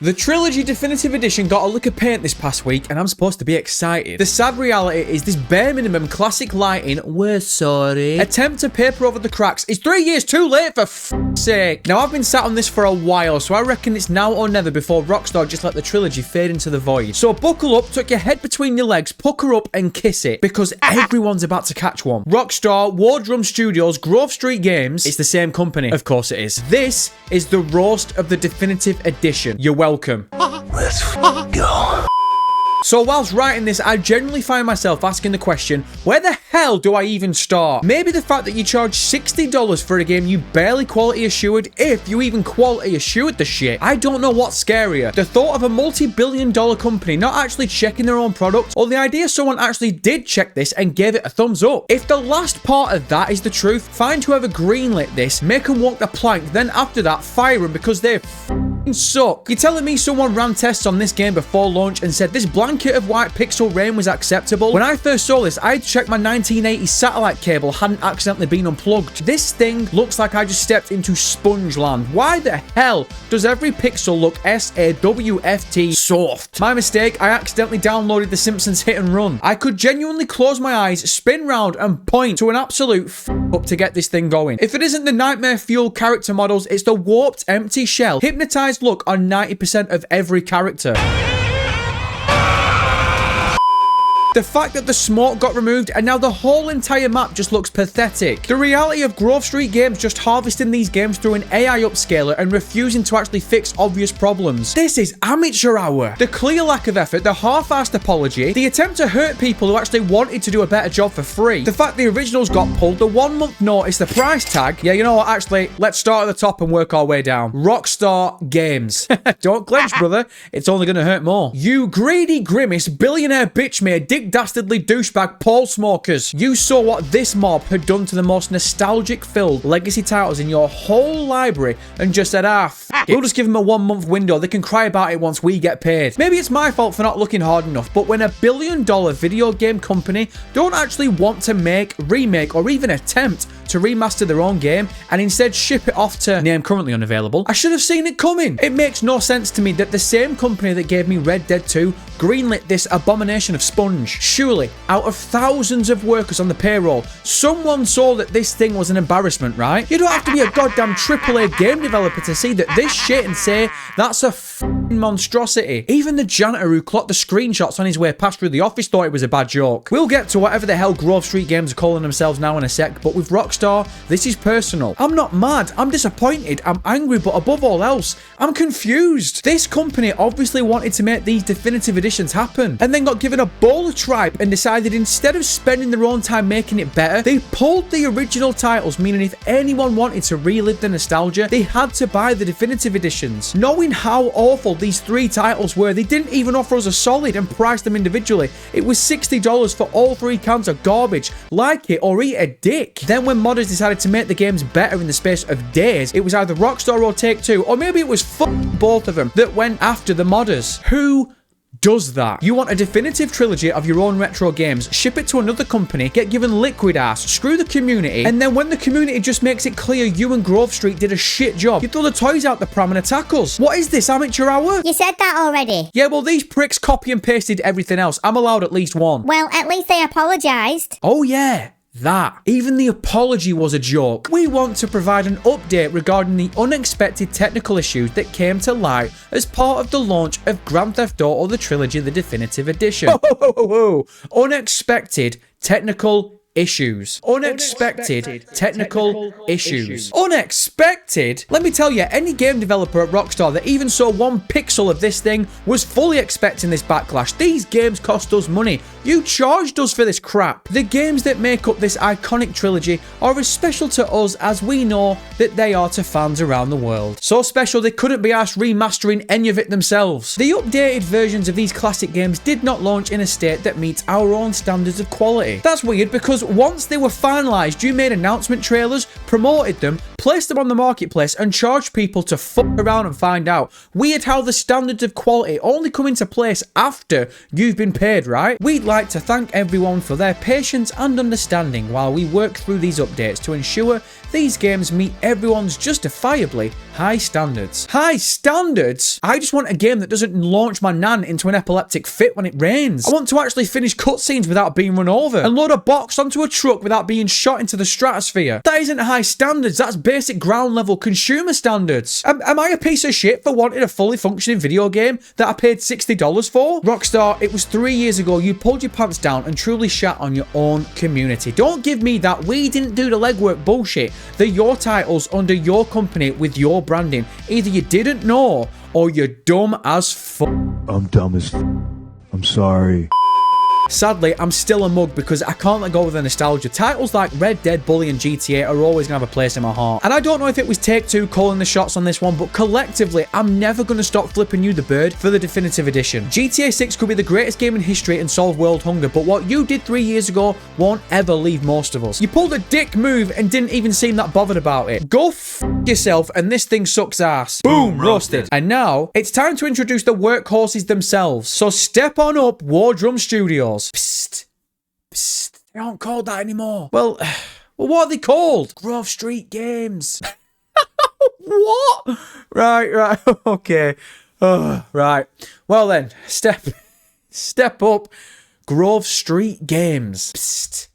The Trilogy Definitive Edition got a lick of paint this past week, and I'm supposed to be excited. The sad reality is this bare minimum classic lighting, we're sorry, attempt to paper over the cracks is 3 years too late for f***'s sake. Now, I've been sat on this for a while, so I reckon it's now or never before Rockstar just let the trilogy fade into the void. So buckle up, tuck your head between your legs, pucker up and kiss it, because everyone's about to catch one. Rockstar, Wardrum Studios, Grove Street Games, it's the same company. Of course it is. This is the roast of the Definitive Edition. You're welcome. Let's go. So whilst writing this, I generally find myself asking the question, where the hell do I even start? Maybe the fact that you charge $60 for a game you barely quality assured, if you even quality assured the shit. I don't know what's scarier. The thought of a multi-billion-dollar company not actually checking their own product, or the idea someone actually did check this and gave it a thumbs up. If the last part of that is the truth, find whoever greenlit this, make them walk the plank, then after that, fire them because they suck. You're telling me someone ran tests on this game before launch and said this blanket of white pixel rain was acceptable? When I first saw this, I checked my 1980 satellite cable hadn't accidentally been unplugged. This thing looks like I just stepped into sponge land. Why the hell does every pixel look SAWFT soft? My mistake, I accidentally downloaded The Simpsons Hit and Run. I could genuinely close my eyes, spin round and point to an absolute up to get this thing going. If it isn't the nightmare fuel character models, it's the warped empty shell, hypnotized look on 90% of every character. The fact that the smoke got removed and now the whole entire map just looks pathetic. The reality of Grove Street Games just harvesting these games through an AI upscaler and refusing to actually fix obvious problems. This is amateur hour. The clear lack of effort, the half-assed apology, the attempt to hurt people who actually wanted to do a better job for free, the fact the originals got pulled, the 1 month notice, the price tag. Yeah, you know what, actually, let's start at the top and work our way down. Rockstar Games. Don't clench, brother. It's only gonna hurt more. You greedy grimace, billionaire bitch made, dastardly douchebag Paul Smokers. You saw what this mob had done to the most nostalgic-filled legacy titles in your whole library and just said, we'll just give them a 1 month window. They can cry about it once we get paid. Maybe it's my fault for not looking hard enough, but when a billion-dollar video game company don't actually want to make, remake, or even attempt to remaster their own game and instead ship it off to name currently unavailable, I should have seen it coming. It makes no sense to me that the same company that gave me Red Dead 2 greenlit this abomination of sponge. Surely, out of thousands of workers on the payroll, someone saw that this thing was an embarrassment, right? You don't have to be a goddamn AAA game developer to see that this shit and say that's a monstrosity. Even the janitor who clocked the screenshots on his way past through the office thought it was a bad joke. We'll get to whatever the hell Grove Street Games are calling themselves now in a sec, but with Rockstar, this is personal. I'm not mad, I'm disappointed, I'm angry, but above all else, I'm confused. This company obviously wanted to make these definitive editions happen, and then got given a bowl of tripe and decided instead of spending their own time making it better, they pulled the original titles, meaning if anyone wanted to relive the nostalgia, they had to buy the definitive editions. Knowing how awful these 3 titles were, they didn't even offer us a solid and priced them individually. It was $60 for all 3 cans of garbage. Like it or eat a dick. Then when modders decided to make the games better in the space of days, it was either Rockstar or Take-Two, or maybe it was both of them that went after the modders. Who does that? You want a definitive trilogy of your own retro games, ship it to another company, get given liquid ass, screw the community, and then when the community just makes it clear you and Grove Street did a shit job, you throw the toys out the pram and attack us. What is this, amateur hour? You said that already. Yeah, well, these pricks copy and pasted everything else. I'm allowed at least one. Well, at least they apologised. Oh yeah. That. Even the apology was a joke. We want to provide an update regarding the unexpected technical issues that came to light as part of the launch of Grand Theft Auto The Trilogy The Definitive Edition. Unexpected technical issues. Unexpected technical issues. Unexpected? Let me tell you, any game developer at Rockstar that even saw 1 pixel of this thing was fully expecting this backlash. These games cost us money. You charged us for this crap. The games that make up this iconic trilogy are as special to us as we know that they are to fans around the world. So special they couldn't be asked remastering any of it themselves. The updated versions of these classic games did not launch in a state that meets our own standards of quality. That's weird because once they were finalized, you made announcement trailers, promoted them, placed them on the marketplace and charged people to fuck around and find out. Weird how the standards of quality only come into place after you've been paid, right? We'd like to thank everyone for their patience and understanding while we work through these updates to ensure these games meet everyone's justifiably high standards. High standards? I just want a game that doesn't launch my nan into an epileptic fit when it rains. I want to actually finish cutscenes without being run over and load a box onto a truck without being shot into the stratosphere. That isn't high standards, that's basic ground level consumer standards. Am I a piece of shit for wanting a fully functioning video game that I paid $60 for? Rockstar, it was 3 years ago you pulled your pants down and truly shat on your own community. Don't give me that we didn't do the legwork bullshit. They're your titles under your company with your branding. Either you didn't know or you're dumb as fuck. I'm dumb as I'm sorry. Sadly, I'm still a mug because I can't let go of the nostalgia. Titles like Red Dead, Bully, and GTA are always going to have a place in my heart. And I don't know if it was Take-Two calling the shots on this one, but collectively, I'm never going to stop flipping you the bird for the definitive edition. GTA 6 could be the greatest game in history and solve world hunger, but what you did 3 years ago won't ever leave most of us. You pulled a dick move and didn't even seem that bothered about it. Go f yourself and this thing sucks ass. Boom, roasted. And now, it's time to introduce the workhorses themselves. So step on up, War Drum Studios. Psst. Psst. They aren't called that anymore. Well, what are they called? Grove Street Games. What? Right. Okay. Right. Well then, step up. Grove Street Games. Psst.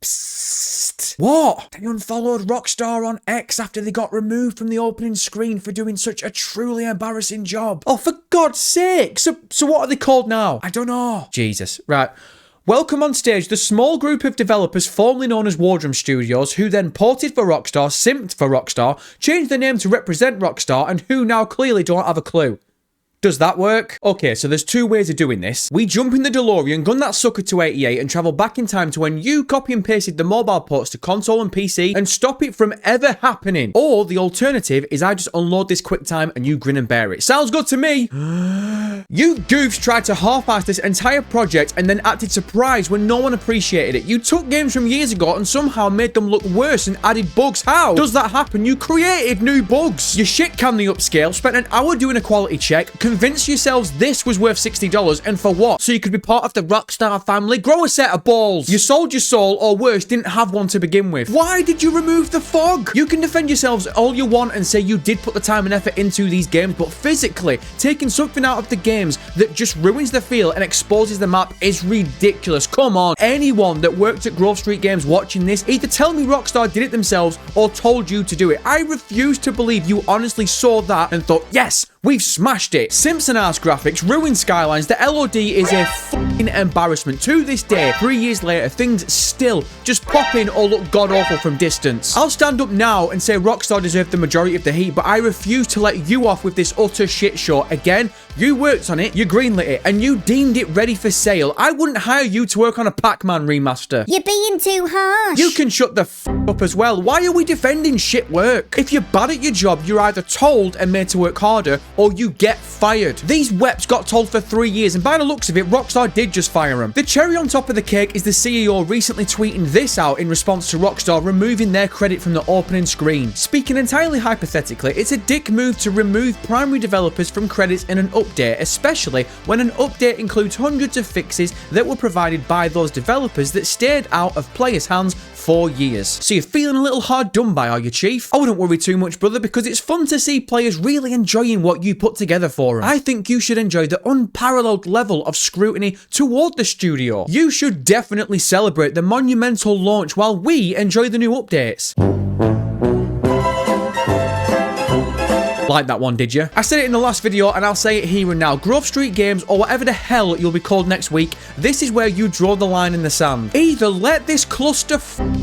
Psst. What? They unfollowed Rockstar on X after they got removed from the opening screen for doing such a truly embarrassing job. Oh, for God's sake. So what are they called now? I don't know. Jesus. Right. Welcome on stage the small group of developers formerly known as War Drum Studios, who then ported for Rockstar, simped for Rockstar, changed their name to represent Rockstar, and who now clearly don't have a clue. Does that work? Okay, so there's two ways of doing this. We jump in the DeLorean, gun that sucker to 88, and travel back in time to when you copy and pasted the mobile ports to console and PC and stop it from ever happening. Or the alternative is I just unload this QuickTime and you grin and bear it. Sounds good to me. You goofs tried to half-ass this entire project and then acted surprised when no one appreciated it. You took games from years ago and somehow made them look worse and added bugs. How does that happen? You created new bugs. You shit-canned the upscale, spent an hour doing a quality check, convinced yourselves this was worth $60, and for what? So you could be part of the Rockstar family? Grow a set of balls. You sold your soul, or worse, didn't have one to begin with. Why did you remove the fog? You can defend yourselves all you want and say you did put the time and effort into these games, but physically, taking something out of the games that just ruins the feel and exposes the map is ridiculous. Come on. Anyone that worked at Grove Street Games watching this, either tell me Rockstar did it themselves or told you to do it. I refuse to believe you honestly saw that and thought, yes, we've smashed it. Simpson-ass graphics, ruined skylines, the LOD is a fucking embarrassment. To this day, 3 years later, things still just pop in or look god-awful from distance. I'll stand up now and say Rockstar deserved the majority of the heat, but I refuse to let you off with this utter shit show. Again, you worked on it, you greenlit it, and you deemed it ready for sale. I wouldn't hire you to work on a Pac-Man remaster. You're being too harsh. You can shut the f up as well. Why are we defending shit work? If you're bad at your job, you're either told and made to work harder, or you get fired. These weps got told for 3 years, and by the looks of it, Rockstar did just fire them. The cherry on top of the cake is the CEO recently tweeting this out in response to Rockstar removing their credit from the opening screen. Speaking entirely hypothetically, it's a dick move to remove primary developers from credits in an update, especially when an update includes hundreds of fixes that were provided by those developers that stayed out of players' hands for years. So you're feeling a little hard done by, are you, Chief? I wouldn't worry too much, brother, because it's fun to see players really enjoying what you put together for them. I think you should enjoy the unparalleled level of scrutiny toward the studio. You should definitely celebrate the monumental launch while we enjoy the new updates. Like that one, did you? I said it in the last video and I'll say it here and now. Grove Street Games, or whatever the hell you'll be called next week, this is where you draw the line in the sand. Either let this cluster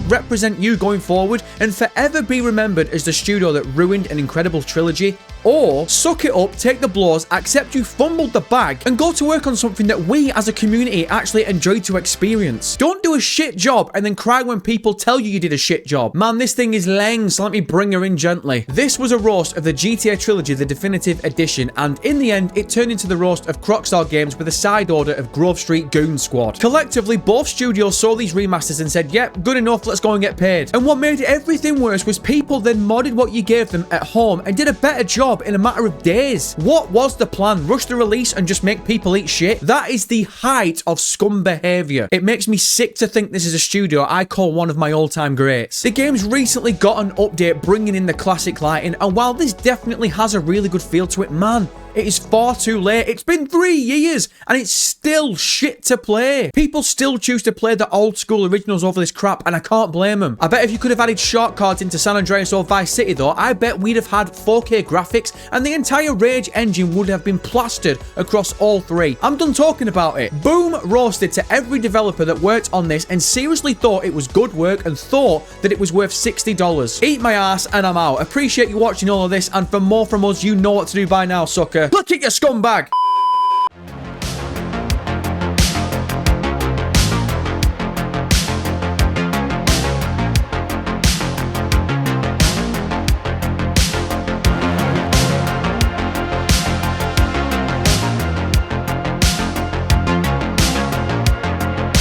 represent you going forward and forever be remembered as the studio that ruined an incredible trilogy, or suck it up, take the blows, accept you fumbled the bag, and go to work on something that we as a community actually enjoyed to experience. Don't do do a shit job and then cry when people tell you did a shit job. Man, this thing is leng, so let me bring her in gently. This was a roast of the GTA Trilogy, the definitive edition, and in the end, it turned into the roast of Rockstar Games with a side order of Grove Street Goon Squad. Collectively, both studios saw these remasters and said, yep, good enough, let's go and get paid. And what made everything worse was people then modded what you gave them at home and did a better job in a matter of days. What was the plan? Rush the release and just make people eat shit? That is the height of scum behavior. It makes me sick to think this is a studio I call one of my all-time greats. The game's recently got an update bringing in the classic lighting, and while this definitely has a really good feel to it, man, it is far too late. It's been 3 years and it's still shit to play. People still choose to play the old school originals over this crap, and I can't blame them. I bet if you could have added short cards into San Andreas or Vice City though, I bet we'd have had 4K graphics and the entire Rage engine would have been plastered across all three. I'm done talking about it. Boom roasted to every developer that worked on this and seriously thought it was good work and thought that it was worth $60. Eat my ass and I'm out. Appreciate you watching all of this, and for more from us, you know what to do by now, sucker. Look at your scumbag!